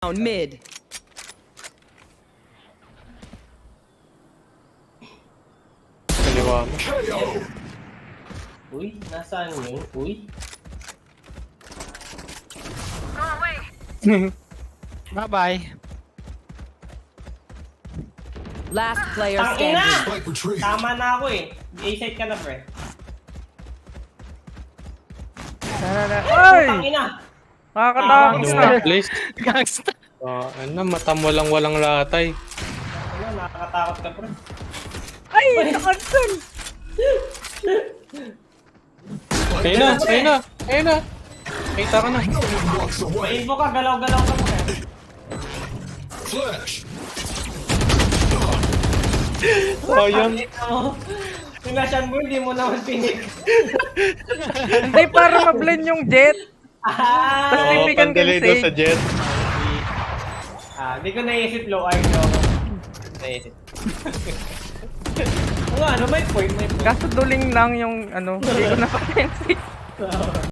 Down mid. Kaliwa mo. Uy, nasaan yun? Uy. Bye-bye. Last player Ang ina! standing. Spike retrieved. Tama na ako eh. A-site ka na, pre. Ay! Ang ina! Nakakatakot Yung na. place. Gangsta. Ano, mata mo lang walang latay. Ano, nakakatakot ka, pre. Ay! Nakansan! Ayun na, ayun na, ayun na. Kita ka na. No one walks May away. info ka, galaw-galaw ka, pre. Flash. Sayang. Pinasyan mo, hindi mo naman pinik. Hindi, para ma-blend yung jet. Ah! Tapos Oo, pipigan ko yung pandali daw sage. sa jet. Di ko naisip low eye ko. Naisip. Ano, may point, may point. Kaso duling lang yung ano, hindi ko napapansin.